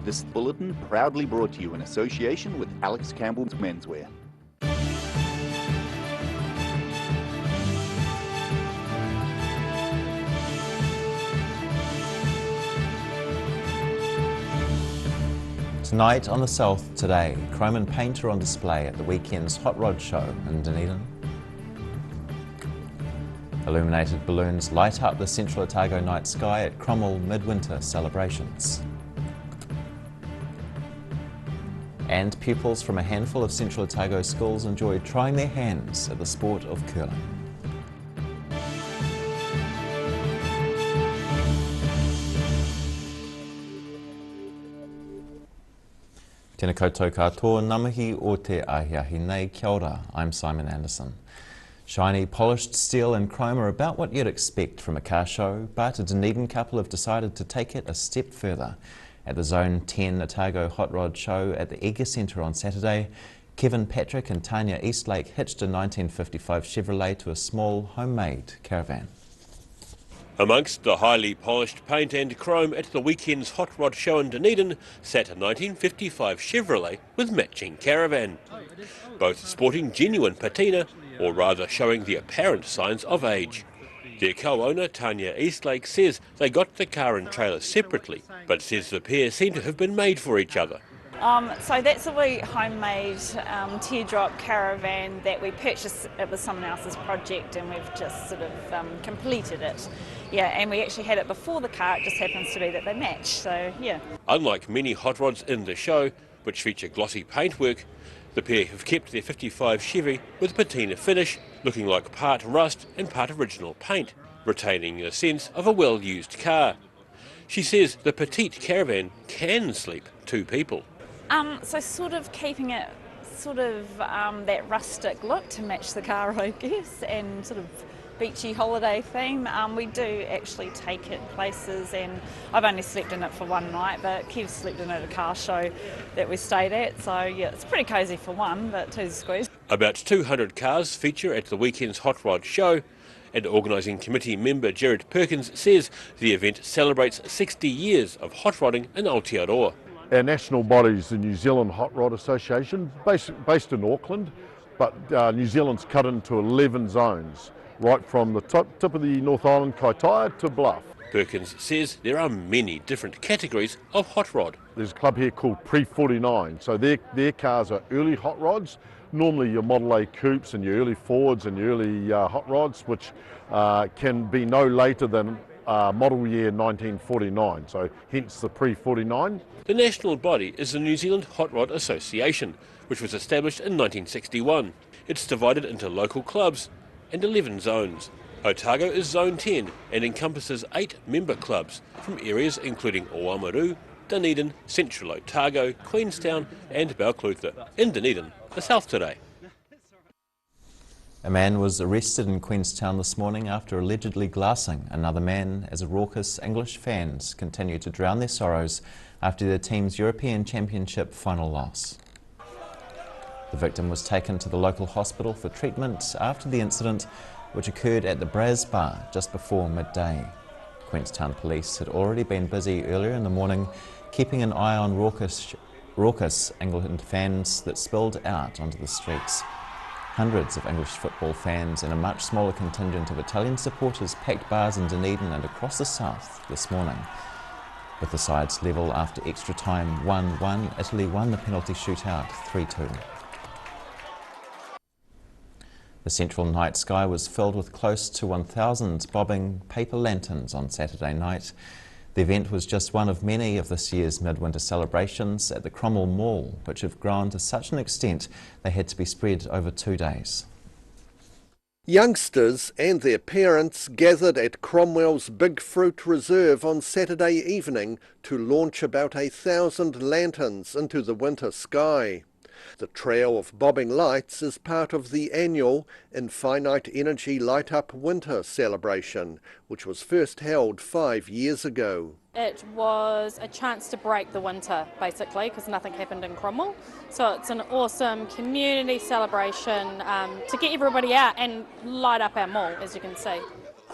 This bulletin proudly brought to you in association with Alex Campbell's Menswear. Tonight on The South Today, chrome and paint are on display at the weekend's Hot Rod Show in Dunedin. Illuminated balloons light up the Central Otago night sky at Cromwell Midwinter celebrations. And pupils from a handful of Central Otago schools enjoyed trying their hands at the sport of curling. Tēnā koutou katoa, namahi o te ahiahi nei, kia ora, I'm Simon Anderson. Shiny, polished steel and chrome are about what you'd expect from a car show, but a Dunedin couple have decided to take it a step further. At the Zone 10 Otago Hot Rod Show at the Eager Centre on Saturday, Kevin Patrick and Tanya Eastlake hitched a 1955 Chevrolet to a small homemade caravan. Amongst the highly polished paint and chrome at the weekend's Hot Rod Show in Dunedin sat a 1955 Chevrolet with matching caravan. Both sporting genuine patina, or rather showing the apparent signs of age. Their co-owner, Tanya Eastlake, says they got the car and trailer separately, but says the pair seem to have been made for each other. So that's a wee homemade teardrop caravan that we purchased. It was someone else's project and we've just sort of completed it. Yeah, and we actually had it before the car, it just happens to be that they match, so yeah. Unlike many hot rods in the show, which feature glossy paintwork, the pair have kept their 55 Chevy with patina finish, looking like part rust and part original paint, retaining a sense of a well-used car. She says the petite caravan can sleep 2 people. So sort of keeping it that rustic look to match the car, I guess, and sort of beachy holiday theme. We do actually take it places, and I've only slept in it for one night, but Kev slept in it at a car show that we stayed at, so yeah, it's pretty cosy for one, but two's a squeeze. About 200 cars feature at the weekend's Hot Rod Show, and organising committee member Jared Perkins says the event celebrates 60 years of hot rodding in Aotearoa. Our national body is the New Zealand Hot Rod Association, based in Auckland, but New Zealand's cut into 11 zones, right from the tip of the North Island, Kaitaia, to Bluff. Perkins says there are many different categories of hot rod. There's a club here called Pre-49, so their cars are early hot rods, normally your Model A coupes and your early Fords and your early hot rods, which can be no later than model year 1949, so hence the Pre-49. The national body is the New Zealand Hot Rod Association, which was established in 1961. It's divided into local clubs and 11 zones. Otago is Zone 10 and encompasses 8 member clubs from areas including Oamaru, Dunedin, Central Otago, Queenstown and Balclutha. In Dunedin, The South Today. A man was arrested in Queenstown this morning after allegedly glassing another man as raucous English fans continue to drown their sorrows after their team's European Championship final loss. The victim was taken to the local hospital for treatment after the incident, which occurred at the Braz Bar just before midday. Queenstown Police had already been busy earlier in the morning keeping an eye on raucous England fans that spilled out onto the streets. Hundreds of English football fans and a much smaller contingent of Italian supporters packed bars in Dunedin and across the south this morning. With the sides level after extra time 1-1, Italy won the penalty shootout 3-2. The central night sky was filled with close to 1,000 bobbing paper lanterns on Saturday night. The event was just one of many of this year's midwinter celebrations at the Cromwell Mall, which have grown to such an extent they had to be spread over 2 days. Youngsters and their parents gathered at Cromwell's Big Fruit Reserve on Saturday evening to launch about 1,000 lanterns into the winter sky. The trail of bobbing lights is part of the annual Infinite Energy Light Up Winter celebration, which was first held 5 years ago. It was a chance to break the winter, basically, because nothing happened in Cromwell. So it's an awesome community celebration to get everybody out and light up our mall, as you can see.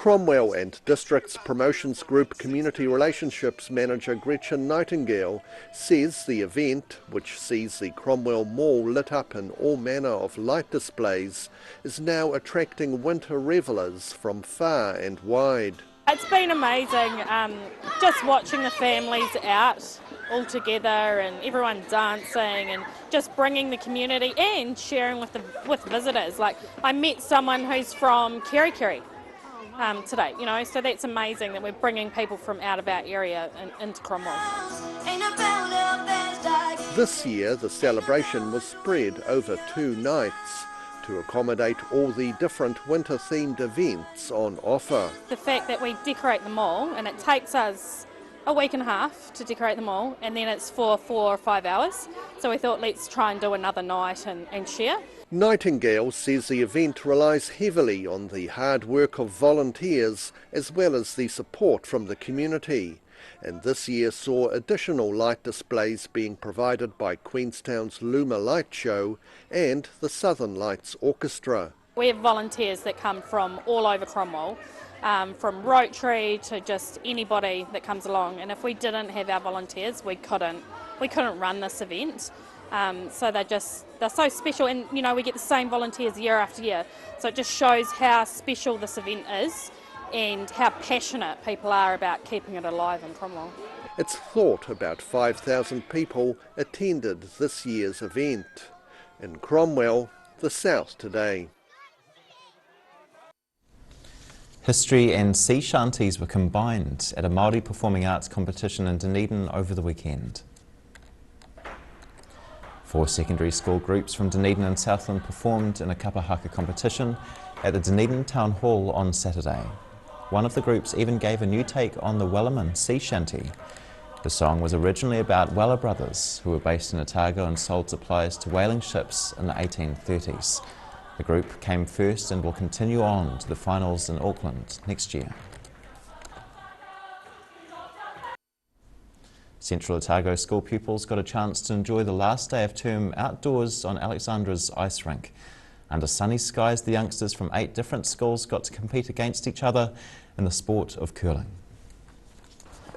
Cromwell and District's Promotions Group Community Relationships Manager Gretchen Nightingale says the event, which sees the Cromwell Mall lit up in all manner of light displays, is now attracting winter revellers from far and wide. It's been amazing, just watching the families out all together and everyone dancing and just bringing the community and sharing with visitors. Like, I met someone who's from Kerikeri today, you know, so that's amazing that we're bringing people from out of our area into Cromwell. This year the celebration was spread over 2 nights to accommodate all the different winter-themed events on offer. The fact that we decorate the mall, and it takes us a week and a half to decorate the mall, and then it's for 4 or 5 hours, so we thought let's try and do another night and share. Nightingale says the event relies heavily on the hard work of volunteers as well as the support from the community, and this year saw additional light displays being provided by Queenstown's Luma Light Show and the Southern Lights Orchestra. We have volunteers that come from all over Cromwell, from Rotary to just anybody that comes along, and if we didn't have our volunteers we couldn't run this event. So they're so special, and you know, we get the same volunteers year after year, so it just shows how special this event is and how passionate people are about keeping it alive in Cromwell. It's thought about 5,000 people attended this year's event. In Cromwell, the South Today. History and sea shanties were combined at a Māori performing arts competition in Dunedin over the weekend. 4 secondary school groups from Dunedin and Southland performed in a kapahaka competition at the Dunedin Town Hall on Saturday. One of the groups even gave a new take on the Wellerman sea shanty. The song was originally about Weller brothers, who were based in Otago and sold supplies to whaling ships in the 1830s. The group came first and will continue on to the finals in Auckland next year. Central Otago school pupils got a chance to enjoy the last day of term outdoors on Alexandra's ice rink. Under sunny skies, the youngsters from 8 different schools got to compete against each other in the sport of curling.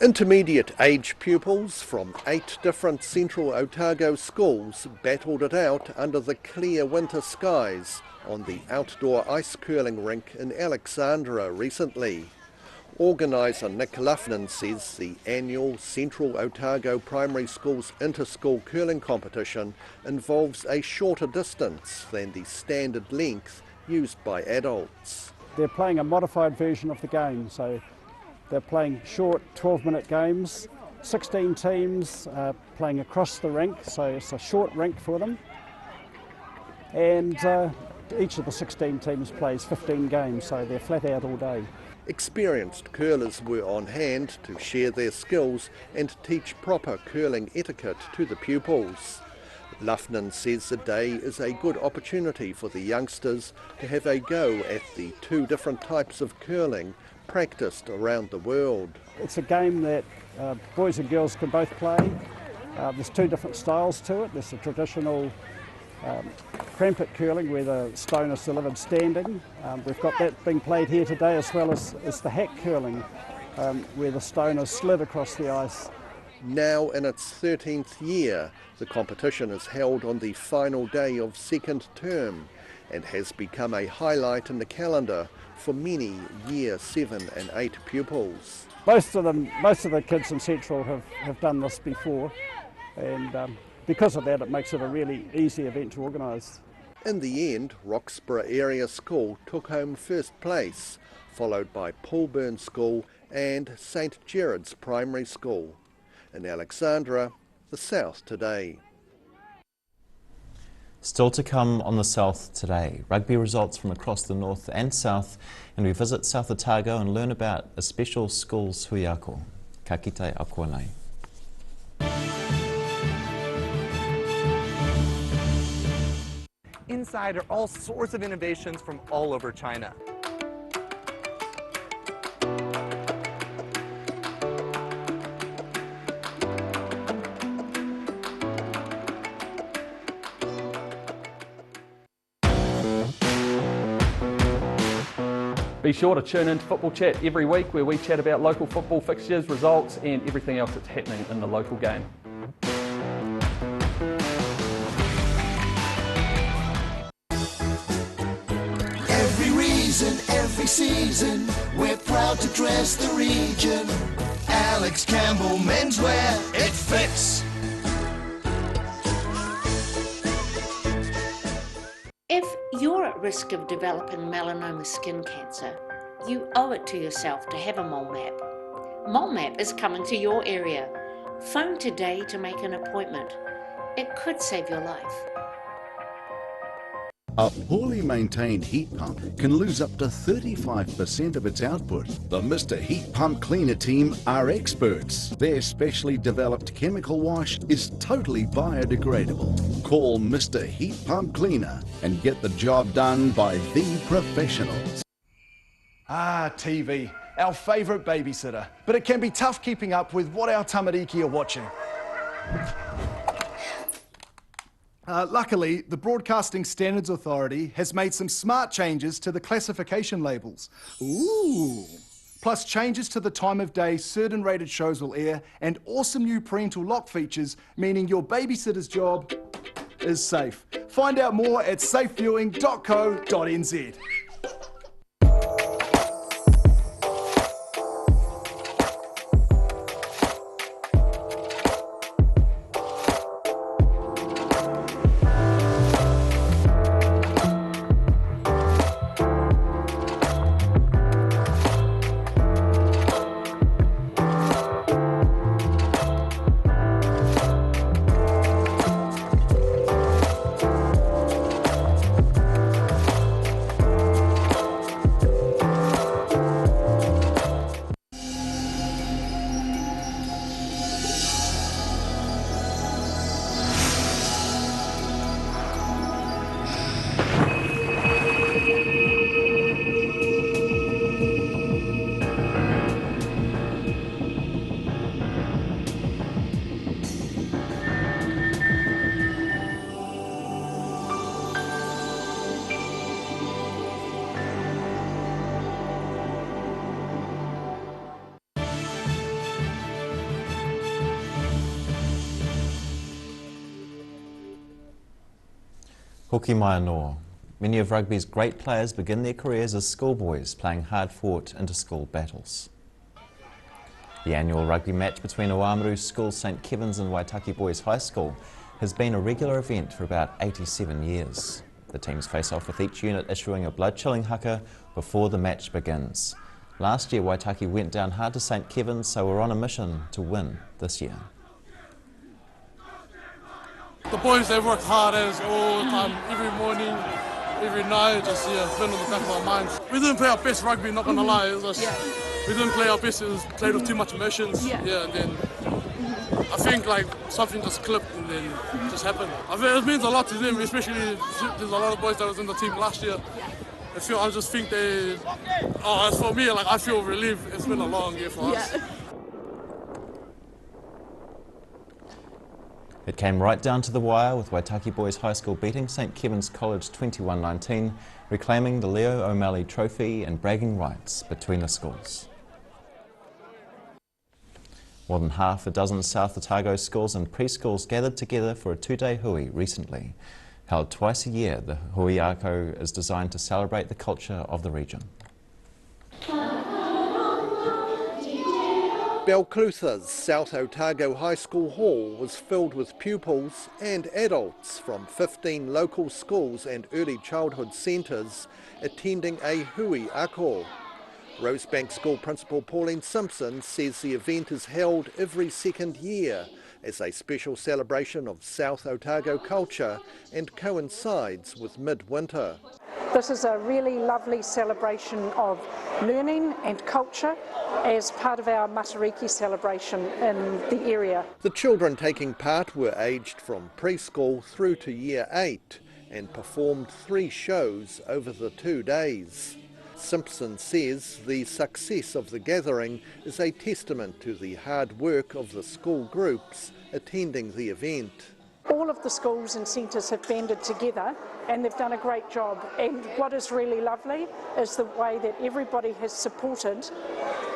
Intermediate age pupils from 8 different Central Otago schools battled it out under the clear winter skies on the outdoor ice curling rink in Alexandra recently. Organiser Nick Luffnan says the annual Central Otago Primary School's inter-school curling competition involves a shorter distance than the standard length used by adults. They're playing a modified version of the game, so they're playing short 12-minute games, 16 teams playing across the rink, so it's a short rink for them. And each of the 16 teams plays 15 games, so they're flat out all day. Experienced curlers were on hand to share their skills and teach proper curling etiquette to the pupils. Luffnan says the day is a good opportunity for the youngsters to have a go at the 2 different types of curling practiced around the world. It's a game that boys and girls can both play. There's 2 different styles to it. There's the traditional crampet curling where the stone is delivered standing. We've got that being played here today, as well as the hack curling where the stone is slid across the ice. Now in its 13th year, the competition is held on the final day of second term and has become a highlight in the calendar for many Year 7 and 8 pupils. Most of the kids in Central have done this before, and because of that it makes it a really easy event to organise. In the end, Roxburgh Area School took home first place, followed by Poolburn School and St Gerard's Primary School. In Alexandra, the South Today. Still to come on the South Today, rugby results from across the North and South, and we visit South Otago and learn about a special school's hui ako. Ka kite akua nei. Inside are all sorts of innovations from all over China. Be sure to tune into Football Chat every week where we chat about local football fixtures, results and everything else that's happening in the local game. Every reason, every season, we're proud to dress the region. Alex Campbell Menswear, it fits. If you're at risk of developing melanoma skin cancer, you owe it to yourself to have a mole map. Mole map is coming to your area. Phone today to make an appointment. It could save your life. A poorly maintained heat pump can lose up to 35% of its output. The Mr. Heat Pump Cleaner team are experts. Their specially developed chemical wash is totally biodegradable. Call Mr. Heat Pump Cleaner and get the job done by the professionals. Ah, TV, our favourite babysitter. But it can be tough keeping up with what our tamariki are watching. Luckily, the Broadcasting Standards Authority has made some smart changes to the classification labels. Ooh! Plus changes to the time of day certain rated shows will air and awesome new parental lock features, meaning your babysitter's job is safe. Find out more at safeviewing.co.nz. Hoki mai anō. Many of rugby's great players begin their careers as schoolboys, playing hard-fought inter-school battles. The annual rugby match between Oamaru School St Kevin's and Waitaki Boys High School has been a regular event for about 87 years. The teams face off with each unit issuing a blood-chilling haka before the match begins. Last year Waitaki went down hard to St Kevin's, so we're on a mission to win this year. The boys, they work hard as all the time, every morning, every night, just been on the back of our minds. We didn't play our best rugby, not gonna lie. It was just, we didn't play our best, it was played with too much emotions. And then I think like something just clipped and then it just happened. I think it means a lot to them, especially there's a lot of boys that was in the team last year. I just think they, as for me, like I feel relieved. It's been a long year for us. It came right down to the wire, with Waitaki Boys High School beating St Kevin's College 21-19, reclaiming the Leo O'Malley Trophy and bragging rights between the schools. More than half a dozen South Otago schools and preschools gathered together for a two-day hui recently. Held twice a year, the Hui Ako is designed to celebrate the culture of the region. Balclutha's South Otago High School Hall was filled with pupils and adults from 15 local schools and early childhood centres attending a hui ako. Rosebank School Principal Pauline Simpson says the event is held every second year as a special celebration of South Otago culture and coincides with midwinter. This is a really lovely celebration of learning and culture as part of our Matariki celebration in the area. The children taking part were aged from preschool through to year 8 and performed 3 shows over the 2 days. Simpson says the success of the gathering is a testament to the hard work of the school groups attending the event. All of the schools and centres have banded together and they've done a great job. And what is really lovely is the way that everybody has supported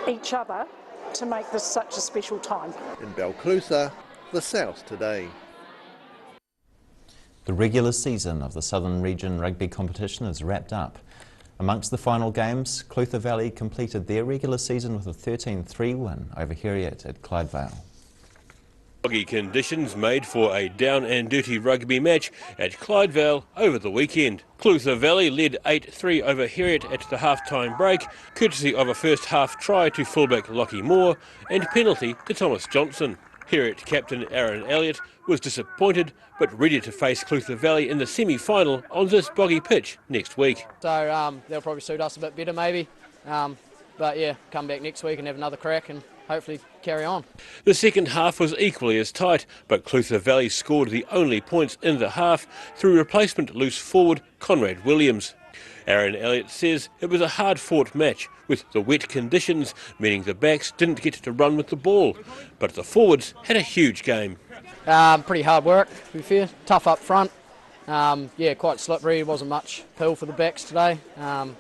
each other to make this such a special time. In Balclutha, the South Today. The regular season of the Southern Region Rugby competition is wrapped up. Amongst the final games, Clutha Valley completed their regular season with a 13-3 win over Heriot at Clydevale. Boggy conditions made for a down and dirty rugby match at Clydevale over the weekend. Clutha Valley led 8-3 over Heriot at the half-time break, courtesy of a first half try to fullback Lockie Moore and penalty to Thomas Johnson. Heriot captain Aaron Elliott was disappointed but ready to face Clutha Valley in the semi-final on this boggy pitch next week. So they'll probably suit us a bit better maybe, but yeah, come back next week and have another crack and hopefully carry on. The second half was equally as tight, but Clutha Valley scored the only points in the half through replacement loose forward Conrad Williams. Aaron Elliott says it was a hard-fought match, with the wet conditions meaning the backs didn't get to run with the ball, but the forwards had a huge game. Pretty hard work, to be fair. Tough up front. Yeah, quite slippery. Wasn't much pill for the backs today.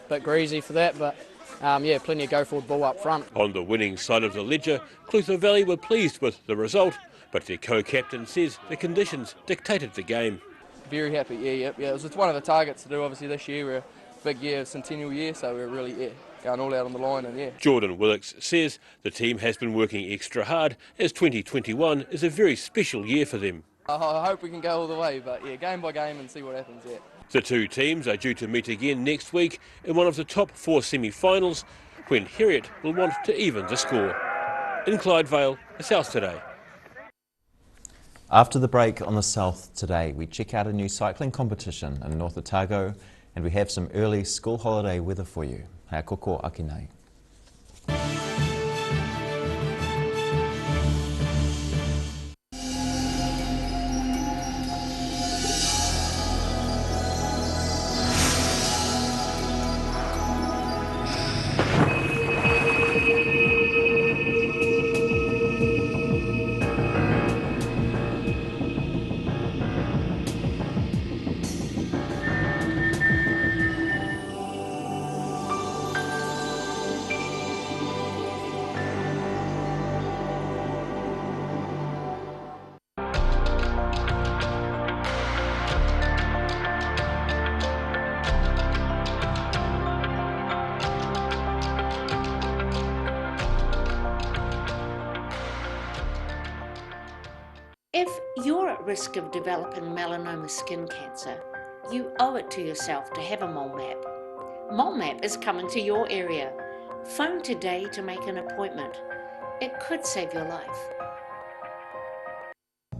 Bit greasy for that, but yeah, plenty of go-forward ball up front. On the winning side of the ledger, Clutha Valley were pleased with the result, but their co-captain says the conditions dictated the game. Very happy, yeah. It was one of the targets to do, obviously, this year. We're a big year, centennial year, so we're really, going all out on the line, and yeah. Jordan Willocks says the team has been working extra hard, as 2021 is a very special year for them. I hope we can go all the way, but yeah, game by game and see what happens, yeah. The two teams are due to meet again next week in one of the top 4 semi-finals, when Heriot will want to even the score. In Clydevale, the South Today. After the break on the South Today, we check out a new cycling competition in North Otago, and we have some early school holiday weather for you. Hea koko aki nei. If you're at risk of developing melanoma skin cancer, you owe it to yourself to have a mole map. Mole map is coming to your area. Phone today to make an appointment. It could save your life.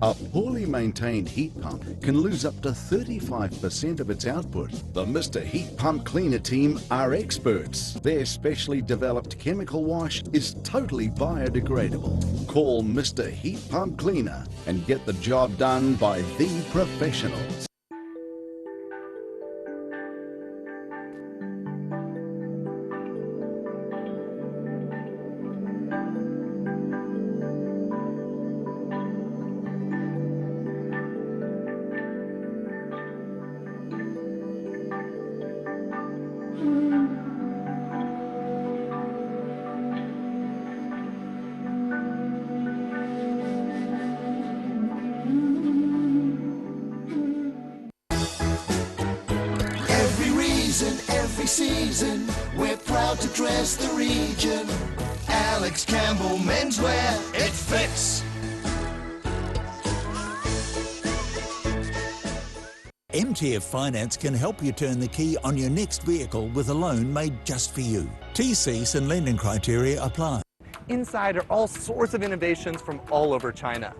A poorly maintained heat pump can lose up to 35% of its output. The Mr. Heat Pump Cleaner team are experts. Their specially developed chemical wash is totally biodegradable. Call Mr. Heat Pump Cleaner and get the job done by the professionals. Every season, we're proud to dress the region. Alex Campbell Menswear, it fits. MTF Finance can help you turn the key on your next vehicle with a loan made just for you. TCs and lending criteria apply. Inside are all sorts of innovations from all over China.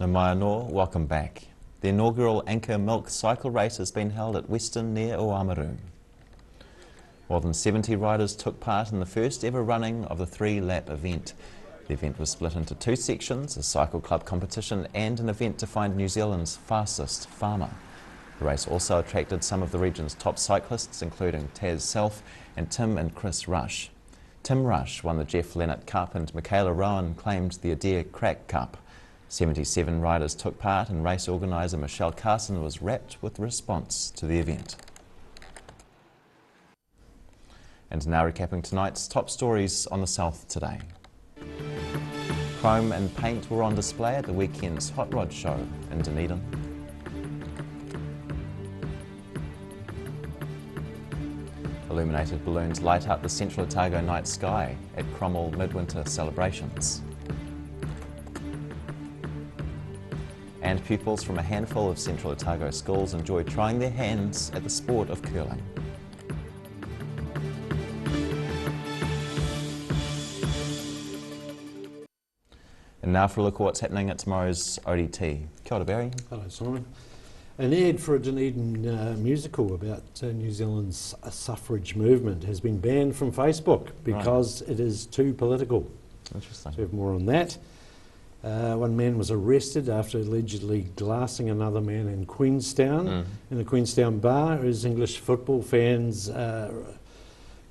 Mai anō, welcome back. The inaugural Anchor Milk Cycle Race has been held at Weston near Oamaru. More than 70 riders took part in the first ever running of the 3-lap event. The event was split into two sections, a cycle club competition and an event to find New Zealand's fastest farmer. The race also attracted some of the region's top cyclists, including Taz Self and Tim and Chris Rush. Tim Rush won the Jeff Lennart Cup and Michaela Rowan claimed the Adair Crack Cup. 77 riders took part and race organiser Michelle Carson was rapt with the response to the event. And now recapping tonight's top stories on the South today. Chrome and paint were on display at the weekend's Hot Rod Show in Dunedin. Illuminated balloons light up the Central Otago night sky at Cromwell Midwinter celebrations. And pupils from a handful of Central Otago schools enjoy trying their hands at the sport of curling. And now for a look at what's happening at tomorrow's ODT. Kia ora, Barry. Hello, Simon. An ad for a Dunedin musical about New Zealand's suffrage movement has been banned from Facebook because it is too political. Interesting. So we have more on that. One man was arrested after allegedly glassing another man in Queenstown, in a Queenstown bar, as English football fans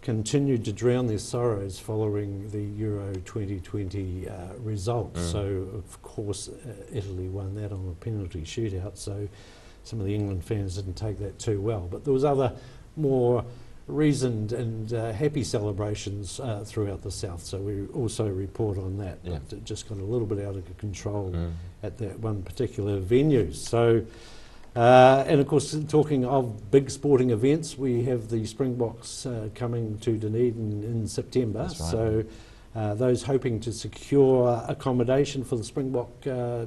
continued to drown their sorrows following the Euro 2020 results. So, of course, Italy won that on a penalty shootout, so some of the England fans didn't take that too well. But there was other more reasoned and happy celebrations throughout the South, so we also report on that. Yeah. But it just got a little bit out of control at that one particular venue. So, and of course, talking of big sporting events, we have the Springboks coming to Dunedin in September. That's right. So those hoping to secure accommodation for the Springbok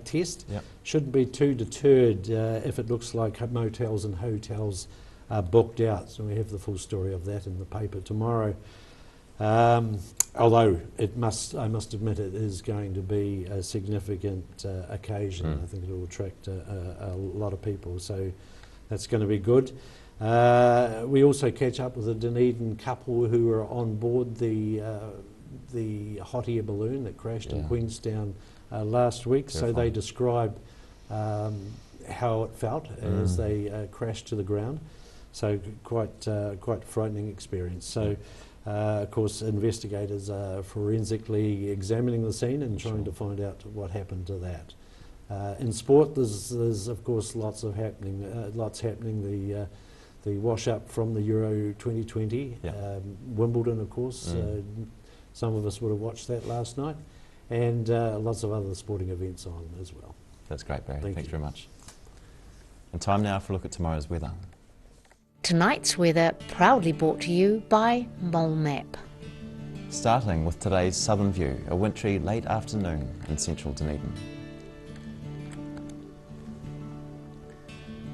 test shouldn't be too deterred if it looks like motels and hotels are booked out. So we have the full story of that in the paper tomorrow. Although I must admit, it is going to be a significant occasion. I think it will attract a lot of people, so that's going to be good. We also catch up with a Dunedin couple who are on board the hot air balloon that crashed in Queenstown last week. So they describe how it felt as they crashed to the ground. So quite frightening experience. So. Of course, investigators are forensically examining the scene and trying to find out what happened to that. In sport, there's of course lots happening. The wash up from the Euro 2020, Wimbledon, of course. Some of us would have watched that last night, and lots of other sporting events on as well. That's great, Barry. Thanks very much. And time now for a look at tomorrow's weather. Tonight's weather proudly brought to you by Mole Map. Starting with today's southern view, a wintry late afternoon in central Dunedin.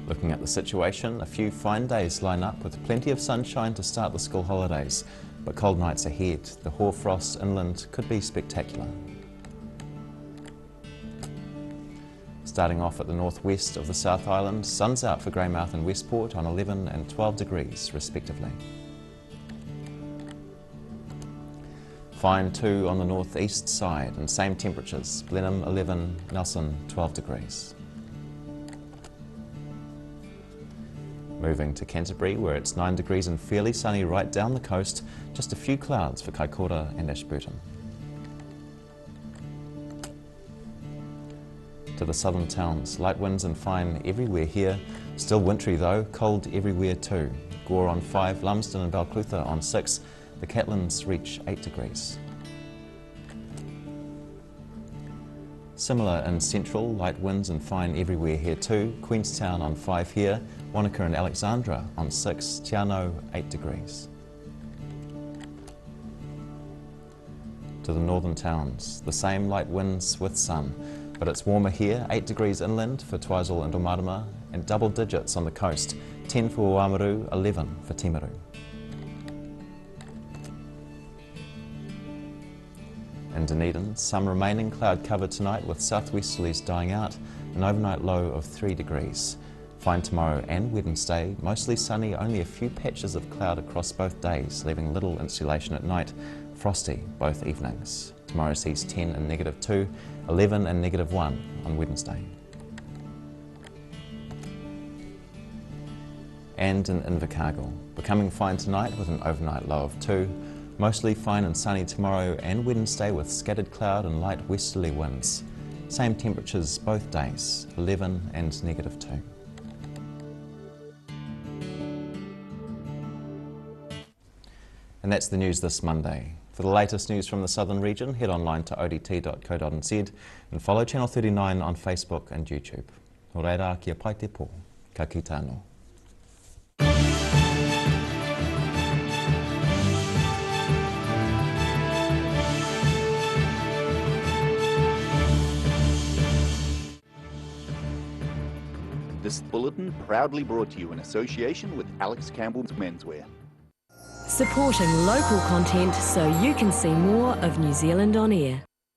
Looking at the situation, a few fine days line up with plenty of sunshine to start the school holidays, but cold nights ahead. The hoarfrost inland could be spectacular. Starting off at the northwest of the South Island, sun's out for Greymouth and Westport on 11 and 12 degrees respectively. Fine too on the northeast side and same temperatures, Blenheim 11, Nelson 12 degrees. Moving to Canterbury where it's 9 degrees and fairly sunny right down the coast, just a few clouds for Kaikoura and Ashburton. To the southern towns, light winds and fine everywhere here, still wintry though, cold everywhere too. Gore on 5, Lumsden and Balclutha on 6, the Catlins reach 8 degrees. Similar in central, light winds and fine everywhere here too, Queenstown on 5 here, Wanaka and Alexandra on 6, Te Anau 8 degrees. To the northern towns, the same light winds with sun, but it's warmer here, 8 degrees inland for Twizel and Omarama, and double digits on the coast, 10 for Oamaru, 11 for Timaru. In Dunedin, some remaining cloud cover tonight with southwesterlies dying out, an overnight low of 3 degrees. Fine tomorrow and Wednesday, mostly sunny, only a few patches of cloud across both days, leaving little insulation at night, Frosty both evenings. Tomorrow sees 10 and -2, 11 and -1 on Wednesday. And in Invercargill, becoming fine tonight with an overnight low of 2, mostly fine and sunny tomorrow and Wednesday with scattered cloud and light westerly winds. Same temperatures both days, 11 and -2. And that's the news this Monday. For the latest news from the southern region, head online to odt.co.nz and follow Channel 39 on Facebook and YouTube. Nō reira, kia pai te pō. Ka kite anō. This bulletin proudly brought to you in association with Alex Campbell's Menswear. Supporting local content so you can see more of New Zealand on air.